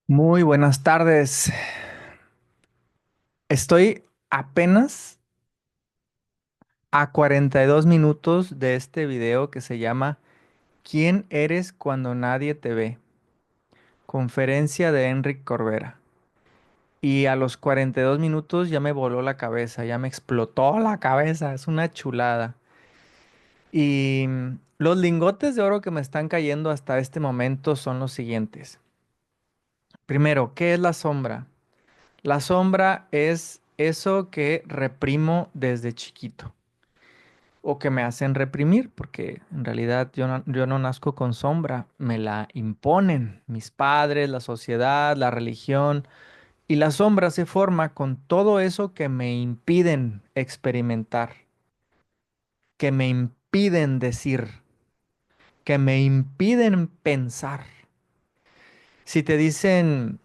Muy buenas tardes. Estoy apenas a 42 minutos de este video que se llama ¿Quién eres cuando nadie te ve? Conferencia de Enric Corbera. Y a los 42 minutos ya me voló la cabeza, ya me explotó la cabeza, es una chulada. Y los lingotes de oro que me están cayendo hasta este momento son los siguientes. Primero, ¿qué es la sombra? La sombra es eso que reprimo desde chiquito o que me hacen reprimir, porque en realidad yo no nazco con sombra, me la imponen mis padres, la sociedad, la religión, y la sombra se forma con todo eso que me impiden experimentar, que me impiden decir, que me impiden pensar. Si te dicen,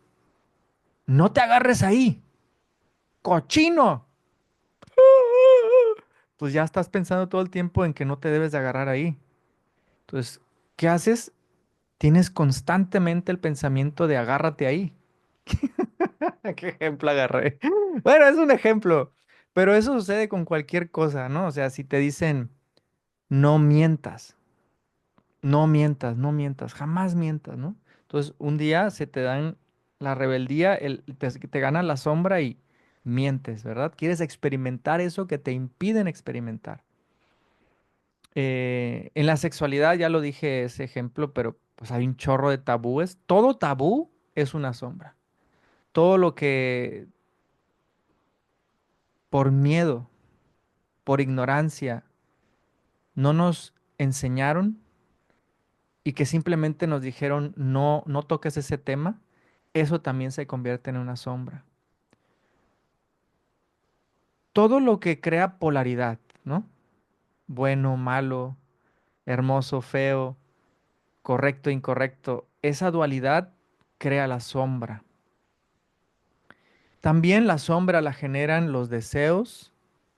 no te agarres ahí, cochino, pues ya estás pensando todo el tiempo en que no te debes de agarrar ahí. Entonces, ¿qué haces? Tienes constantemente el pensamiento de agárrate ahí. ¿Qué ejemplo agarré? Bueno, es un ejemplo, pero eso sucede con cualquier cosa, ¿no? O sea, si te dicen, no mientas, no mientas, no mientas, jamás mientas, ¿no? Entonces, un día se te dan la rebeldía, te gana la sombra y mientes, ¿verdad? Quieres experimentar eso que te impiden experimentar. En la sexualidad, ya lo dije ese ejemplo, pero pues hay un chorro de tabúes. Todo tabú es una sombra. Todo lo que por miedo, por ignorancia, no nos enseñaron y que simplemente nos dijeron no, no toques ese tema, eso también se convierte en una sombra. Todo lo que crea polaridad, ¿no? Bueno, malo, hermoso, feo, correcto, incorrecto, esa dualidad crea la sombra. También la sombra la generan los deseos,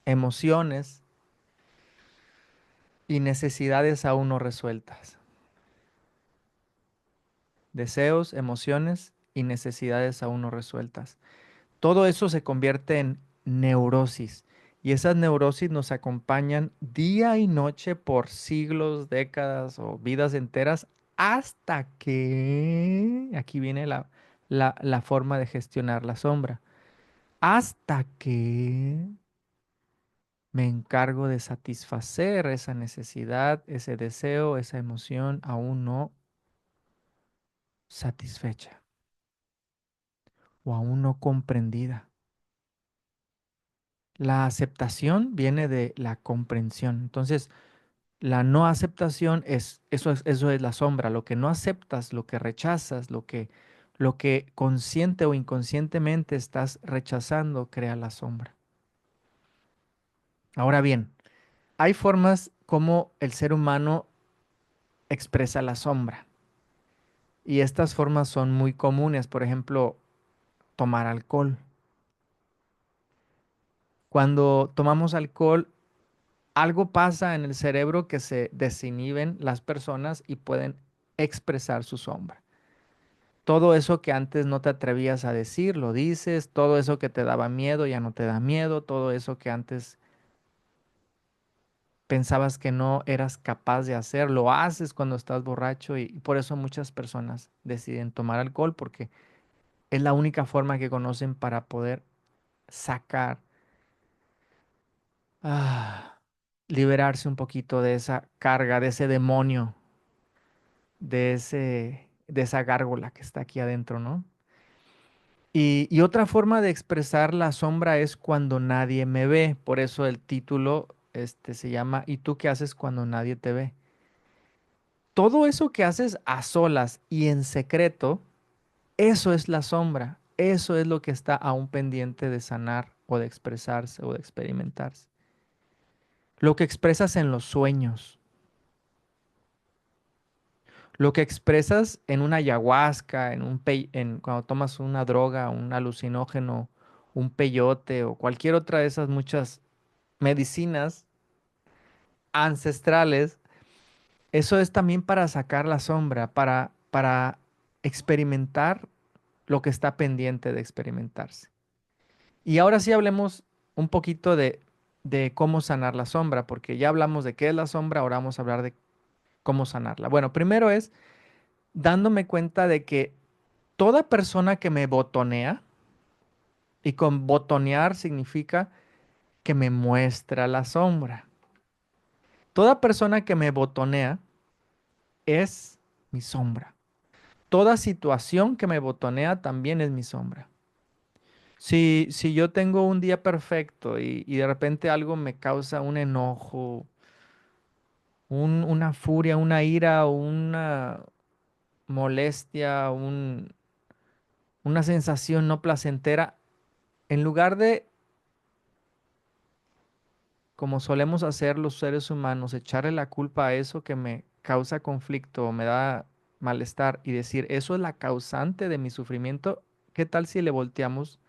emociones y necesidades aún no resueltas. Deseos, emociones y necesidades aún no resueltas. Todo eso se convierte en neurosis y esas neurosis nos acompañan día y noche por siglos, décadas o vidas enteras hasta que, aquí viene la forma de gestionar la sombra, hasta que me encargo de satisfacer esa necesidad, ese deseo, esa emoción aún no satisfecha o aún no comprendida. La aceptación viene de la comprensión. Entonces, la no aceptación eso es la sombra. Lo que no aceptas, lo que rechazas, lo que consciente o inconscientemente estás rechazando, crea la sombra. Ahora bien, hay formas como el ser humano expresa la sombra. Y estas formas son muy comunes. Por ejemplo, tomar alcohol. Cuando tomamos alcohol, algo pasa en el cerebro que se desinhiben las personas y pueden expresar su sombra. Todo eso que antes no te atrevías a decir, lo dices. Todo eso que te daba miedo, ya no te da miedo. Todo eso que antes pensabas que no eras capaz de hacer, lo haces cuando estás borracho y por eso muchas personas deciden tomar alcohol porque es la única forma que conocen para poder sacar, ah, liberarse un poquito de esa carga, de ese demonio, de esa gárgola que está aquí adentro, ¿no? Y otra forma de expresar la sombra es cuando nadie me ve. Por eso el título, se llama ¿Y tú qué haces cuando nadie te ve? Todo eso que haces a solas y en secreto, eso es la sombra. Eso es lo que está aún pendiente de sanar o de expresarse o de experimentarse. Lo que expresas en los sueños, lo que expresas en una ayahuasca, cuando tomas una droga, un alucinógeno, un peyote o cualquier otra de esas muchas medicinas ancestrales, eso es también para sacar la sombra, para experimentar lo que está pendiente de experimentarse. Y ahora sí hablemos un poquito de cómo sanar la sombra, porque ya hablamos de qué es la sombra, ahora vamos a hablar de cómo sanarla. Bueno, primero es dándome cuenta de que toda persona que me botonea, y con botonear significa que me muestra la sombra. Toda persona que me botonea es mi sombra. Toda situación que me botonea también es mi sombra. Si yo tengo un día perfecto y de repente algo me causa un enojo, una furia, una ira, una molestia, una sensación no placentera, en lugar de, como solemos hacer los seres humanos, echarle la culpa a eso que me causa conflicto o me da malestar y decir, eso es la causante de mi sufrimiento, ¿qué tal si le volteamos,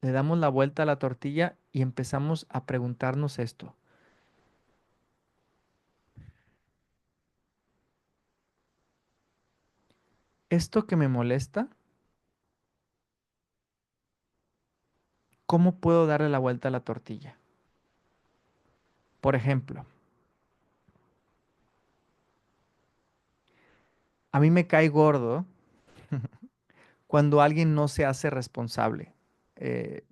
le damos la vuelta a la tortilla y empezamos a preguntarnos esto? ¿Esto que me molesta, cómo puedo darle la vuelta a la tortilla? Por ejemplo, a mí me cae gordo cuando alguien no se hace responsable. Eh,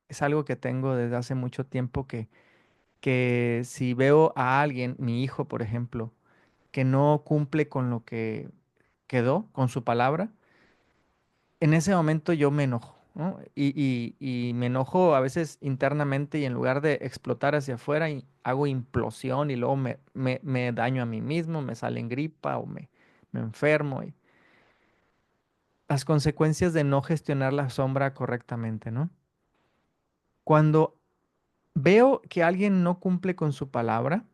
es algo que tengo desde hace mucho tiempo que si veo a alguien, mi hijo, por ejemplo, que no cumple con lo que quedó, con su palabra, en ese momento yo me enojo, ¿no? Y me enojo a veces internamente y en lugar de explotar hacia afuera, hago implosión y luego me daño a mí mismo, me sale en gripa o me enfermo. Y las consecuencias de no gestionar la sombra correctamente, ¿no? Cuando veo que alguien no cumple con su palabra,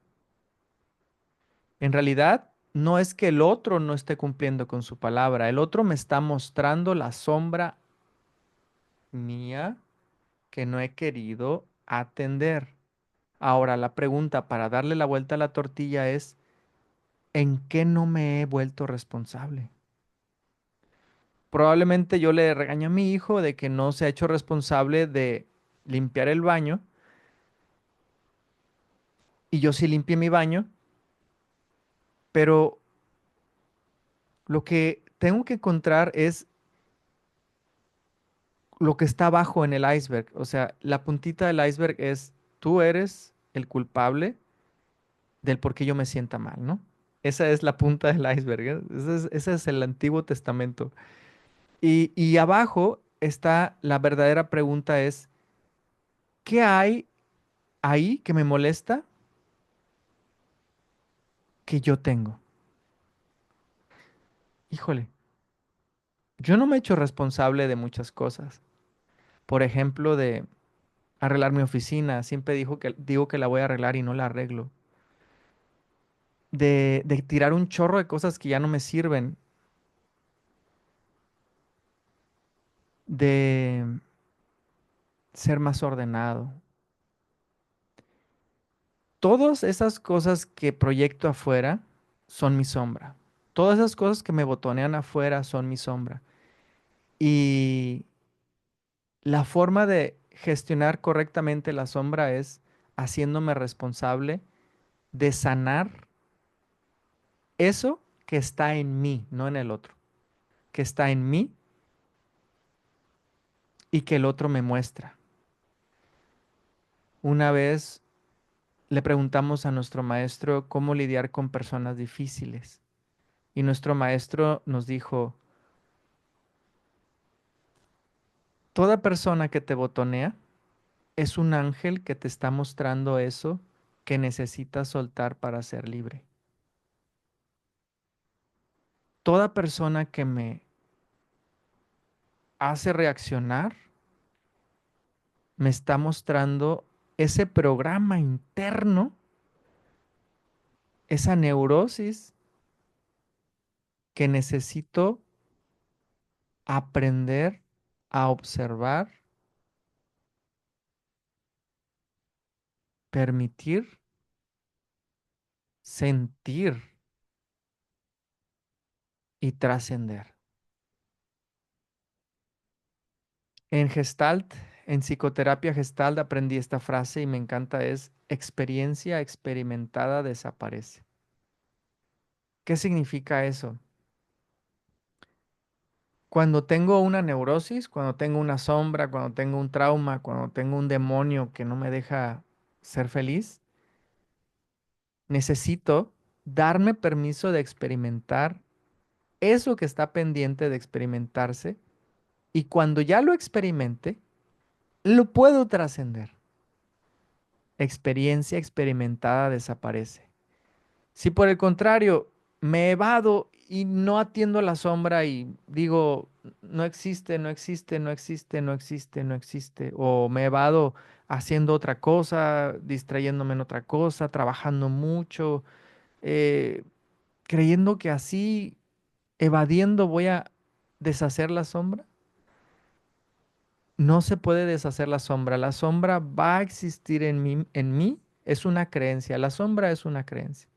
en realidad no es que el otro no esté cumpliendo con su palabra, el otro me está mostrando la sombra mía que no he querido atender. Ahora, la pregunta para darle la vuelta a la tortilla es, ¿en qué no me he vuelto responsable? Probablemente yo le regaño a mi hijo de que no se ha hecho responsable de limpiar el baño y yo sí limpié mi baño, pero lo que tengo que encontrar es lo que está abajo en el iceberg. O sea, la puntita del iceberg es tú eres el culpable del por qué yo me sienta mal, ¿no? Esa es la punta del iceberg, ¿eh? Ese es el Antiguo Testamento. Y abajo está la verdadera pregunta es, ¿qué hay ahí que me molesta que yo tengo? Híjole, yo no me he hecho responsable de muchas cosas. Por ejemplo, de arreglar mi oficina. Siempre digo que la voy a arreglar y no la arreglo. De tirar un chorro de cosas que ya no me sirven. De ser más ordenado. Todas esas cosas que proyecto afuera son mi sombra. Todas esas cosas que me botonean afuera son mi sombra. Y la forma de gestionar correctamente la sombra es haciéndome responsable de sanar eso que está en mí, no en el otro, que está en mí y que el otro me muestra. Una vez le preguntamos a nuestro maestro cómo lidiar con personas difíciles y nuestro maestro nos dijo, toda persona que te botonea es un ángel que te está mostrando eso que necesitas soltar para ser libre. Toda persona que me hace reaccionar me está mostrando ese programa interno, esa neurosis que necesito aprender a observar, permitir, sentir y trascender. En Gestalt, en psicoterapia Gestalt aprendí esta frase y me encanta, es experiencia experimentada desaparece. ¿Qué significa eso? Cuando tengo una neurosis, cuando tengo una sombra, cuando tengo un trauma, cuando tengo un demonio que no me deja ser feliz, necesito darme permiso de experimentar eso que está pendiente de experimentarse y cuando ya lo experimente, lo puedo trascender. Experiencia experimentada desaparece. Si por el contrario me evado y no atiendo la sombra y digo, no existe, no existe, no existe, no existe, no existe, o me evado haciendo otra cosa, distrayéndome en otra cosa, trabajando mucho, eh, creyendo que así, evadiendo, voy a deshacer la sombra. No se puede deshacer la sombra. La sombra va a existir en mí, es una creencia. La sombra es una creencia.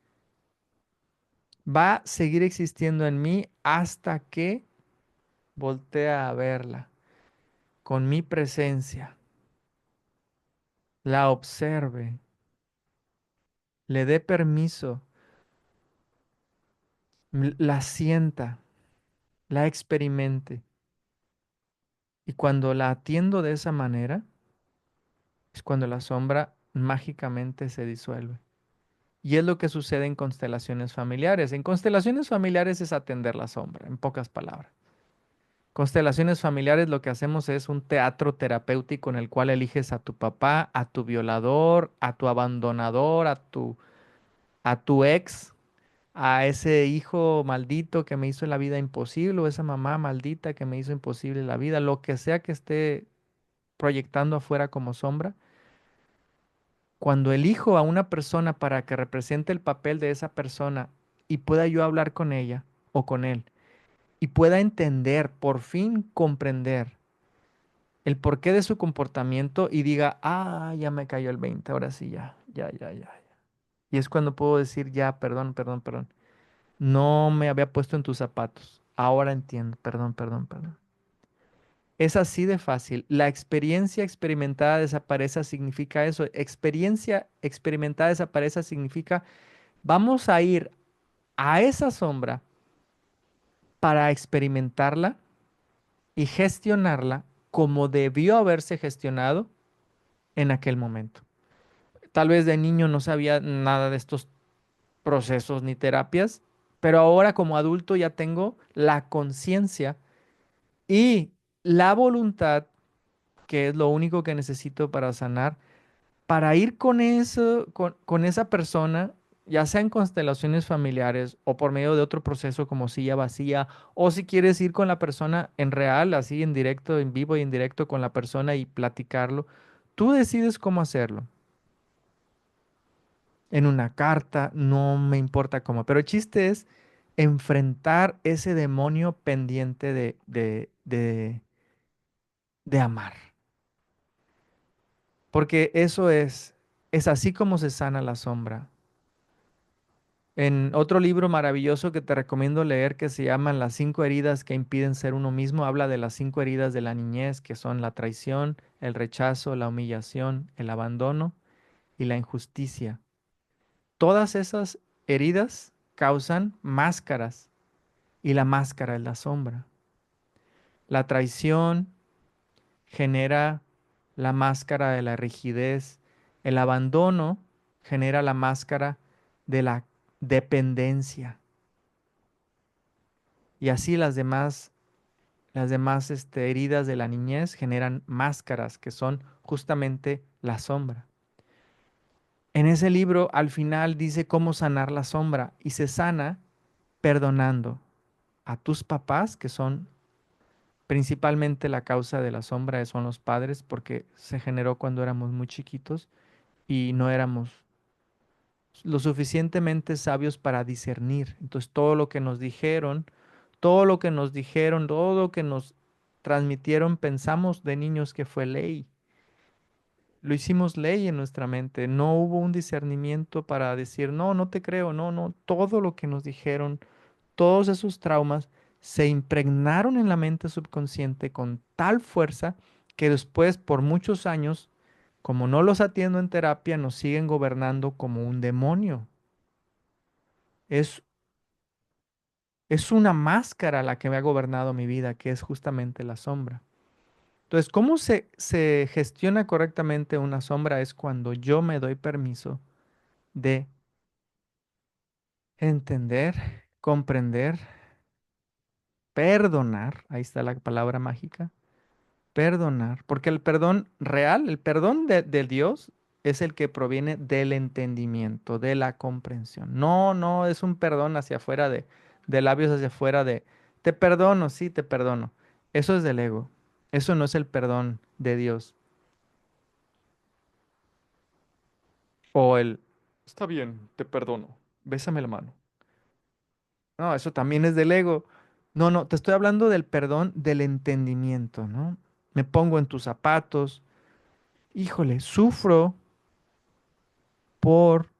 Va a seguir existiendo en mí hasta que voltee a verla con mi presencia, la observe, le dé permiso, la sienta, la experimente. Y cuando la atiendo de esa manera, es cuando la sombra mágicamente se disuelve. Y es lo que sucede en constelaciones familiares. En constelaciones familiares es atender la sombra, en pocas palabras. Constelaciones familiares lo que hacemos es un teatro terapéutico en el cual eliges a tu papá, a tu violador, a tu abandonador, a tu ex, a ese hijo maldito que me hizo la vida imposible o esa mamá maldita que me hizo imposible la vida, lo que sea que esté proyectando afuera como sombra. Cuando elijo a una persona para que represente el papel de esa persona y pueda yo hablar con ella o con él y pueda entender, por fin comprender el porqué de su comportamiento y diga, ah, ya me cayó el 20 ahora sí, ya, ya, ya, ya, ya. Y es cuando puedo decir, ya, perdón, perdón, perdón. No me había puesto en tus zapatos. Ahora entiendo, perdón, perdón, perdón. Es así de fácil. La experiencia experimentada desaparece significa eso. Experiencia experimentada desaparece significa vamos a ir a esa sombra para experimentarla y gestionarla como debió haberse gestionado en aquel momento. Tal vez de niño no sabía nada de estos procesos ni terapias, pero ahora como adulto ya tengo la conciencia y la voluntad, que es lo único que necesito para sanar, para ir con eso, con esa persona, ya sea en constelaciones familiares o por medio de otro proceso como silla vacía, o si quieres ir con la persona en real, así en directo, en vivo y en directo con la persona y platicarlo, tú decides cómo hacerlo. En una carta, no me importa cómo, pero el chiste es enfrentar ese demonio pendiente de amar, porque eso es así como se sana la sombra. En otro libro maravilloso que te recomiendo leer que se llama Las cinco heridas que impiden ser uno mismo, habla de las cinco heridas de la niñez, que son la traición, el rechazo, la humillación, el abandono y la injusticia. Todas esas heridas causan máscaras y la máscara es la sombra. La traición genera la máscara de la rigidez, el abandono genera la máscara de la dependencia y así las demás heridas de la niñez generan máscaras que son justamente la sombra. En ese libro al final dice cómo sanar la sombra y se sana perdonando a tus papás que son principalmente la causa de la sombra son los padres porque se generó cuando éramos muy chiquitos y no éramos lo suficientemente sabios para discernir. Entonces todo lo que nos dijeron, todo lo que nos transmitieron, pensamos de niños que fue ley. Lo hicimos ley en nuestra mente. No hubo un discernimiento para decir, no, no te creo, no, no. Todo lo que nos dijeron, todos esos traumas se impregnaron en la mente subconsciente con tal fuerza que después, por muchos años, como no los atiendo en terapia, nos siguen gobernando como un demonio. Es, es una máscara la que me ha gobernado mi vida, que es justamente la sombra. Entonces, ¿cómo se gestiona correctamente una sombra? Es cuando yo me doy permiso de entender, comprender, perdonar. Ahí está la palabra mágica. Perdonar. Porque el perdón real, el perdón de Dios es el que proviene del entendimiento, de la comprensión. No, no es un perdón hacia afuera de labios hacia afuera de te perdono, sí, te perdono. Eso es del ego. Eso no es el perdón de Dios. O el está bien, te perdono. Bésame la mano. No, eso también es del ego. No, no, te estoy hablando del perdón del entendimiento, ¿no? Me pongo en tus zapatos. Híjole, sufro por,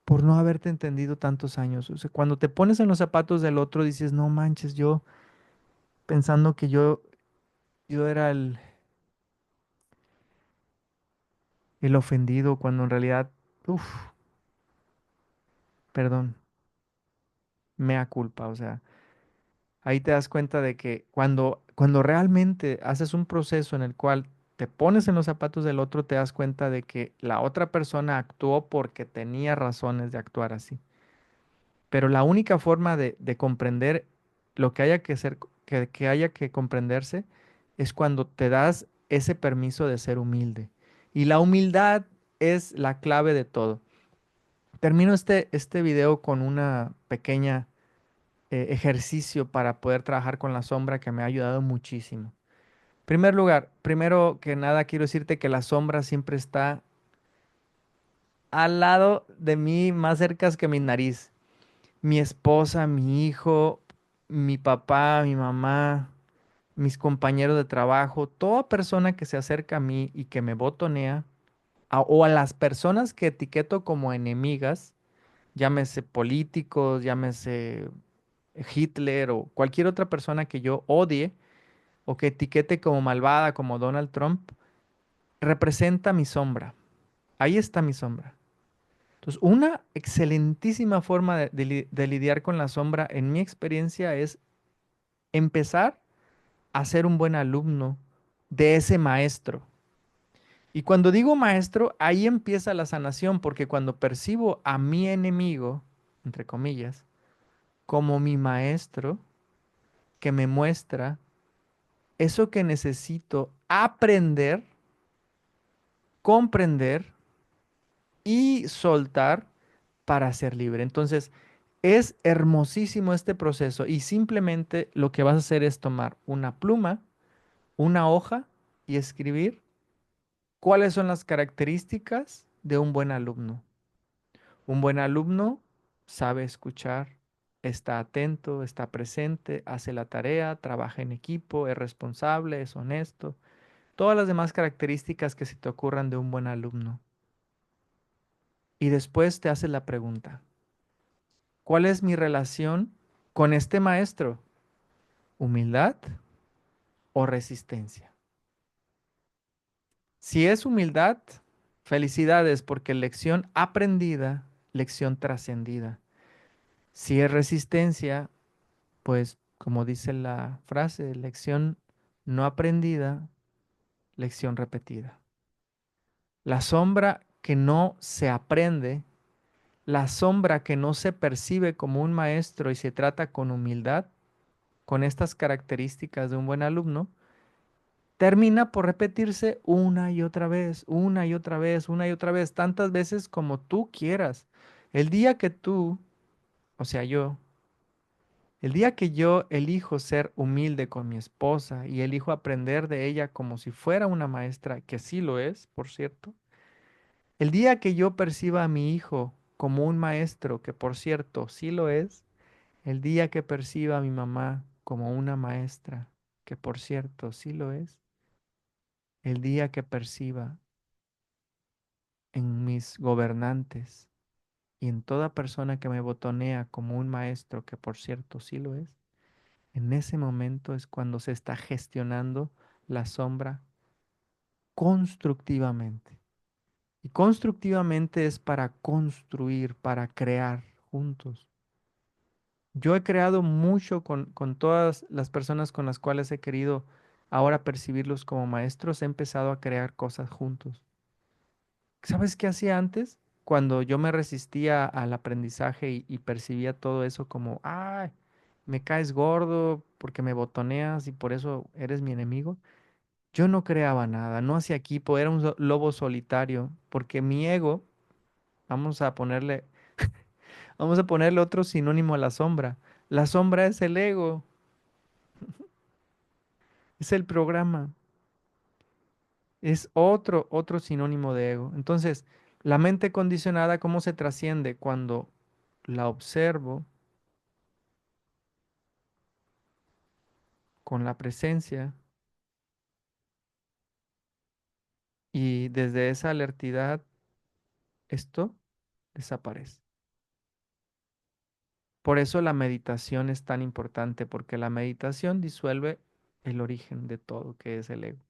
por no haberte entendido tantos años. O sea, cuando te pones en los zapatos del otro, dices, no manches, yo pensando que yo era el ofendido, cuando en realidad, uff, perdón, mea culpa. O sea, ahí te das cuenta de que cuando realmente haces un proceso en el cual te pones en los zapatos del otro, te das cuenta de que la otra persona actuó porque tenía razones de actuar así. Pero la única forma de comprender lo que haya que ser, que haya que comprenderse es cuando te das ese permiso de ser humilde. Y la humildad es la clave de todo. Termino este video con una pequeña ejercicio para poder trabajar con la sombra que me ha ayudado muchísimo. Primer lugar, primero que nada quiero decirte que la sombra siempre está al lado de mí, más cerca que mi nariz. Mi esposa, mi hijo, mi papá, mi mamá, mis compañeros de trabajo, toda persona que se acerca a mí y que me botonea, o a las personas que etiqueto como enemigas, llámese políticos, llámese Hitler o cualquier otra persona que yo odie o que etiquete como malvada, como Donald Trump, representa mi sombra. Ahí está mi sombra. Entonces, una excelentísima forma de lidiar con la sombra, en mi experiencia, es empezar a ser un buen alumno de ese maestro. Y cuando digo maestro, ahí empieza la sanación, porque cuando percibo a mi enemigo, entre comillas, como mi maestro, que me muestra eso que necesito aprender, comprender y soltar para ser libre. Entonces, es hermosísimo este proceso y simplemente lo que vas a hacer es tomar una pluma, una hoja y escribir cuáles son las características de un buen alumno. Un buen alumno sabe escuchar, está atento, está presente, hace la tarea, trabaja en equipo, es responsable, es honesto. Todas las demás características que se te ocurran de un buen alumno. Y después te haces la pregunta, ¿cuál es mi relación con este maestro? ¿Humildad o resistencia? Si es humildad, felicidades porque lección aprendida, lección trascendida. Si es resistencia, pues como dice la frase, lección no aprendida, lección repetida. La sombra que no se aprende, la sombra que no se percibe como un maestro y se trata con humildad, con estas características de un buen alumno, termina por repetirse una y otra vez, una y otra vez, una y otra vez, tantas veces como tú quieras. El día que tú, o sea, yo, el día que yo elijo ser humilde con mi esposa y elijo aprender de ella como si fuera una maestra, que sí lo es, por cierto, el día que yo perciba a mi hijo como un maestro, que por cierto sí lo es, el día que perciba a mi mamá como una maestra, que por cierto sí lo es, el día que perciba en mis gobernantes y en toda persona que me botonea como un maestro, que por cierto sí lo es, En ese momento es cuando se está gestionando la sombra constructivamente. Y constructivamente es para construir, para crear juntos. Yo he creado mucho con todas las personas con las cuales he querido ahora percibirlos como maestros. He empezado a crear cosas juntos. ¿Sabes qué hacía antes? Cuando yo me resistía al aprendizaje y percibía todo eso como, ay, me caes gordo porque me botoneas y por eso eres mi enemigo. Yo no creaba nada, no hacía equipo, era un lobo solitario, porque mi ego, vamos a ponerle, vamos a ponerle otro sinónimo a la sombra. La sombra es el ego, es el programa, es otro sinónimo de ego. Entonces, la mente condicionada, ¿cómo se trasciende? Cuando la observo con la presencia y desde esa alertidad esto desaparece. Por eso la meditación es tan importante, porque la meditación disuelve el origen de todo, que es el ego.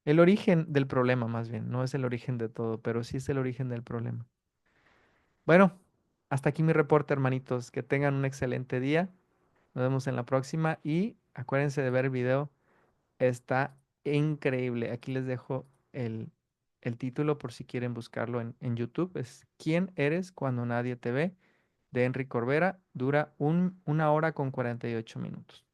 El origen del problema, más bien, no es el origen de todo, pero sí es el origen del problema. Bueno, hasta aquí mi reporte, hermanitos. Que tengan un excelente día. Nos vemos en la próxima y acuérdense de ver el video. Está increíble. Aquí les dejo el título por si quieren buscarlo en YouTube. Es ¿Quién eres cuando nadie te ve? De Enrique Corbera. Dura 1 hora con 48 minutos.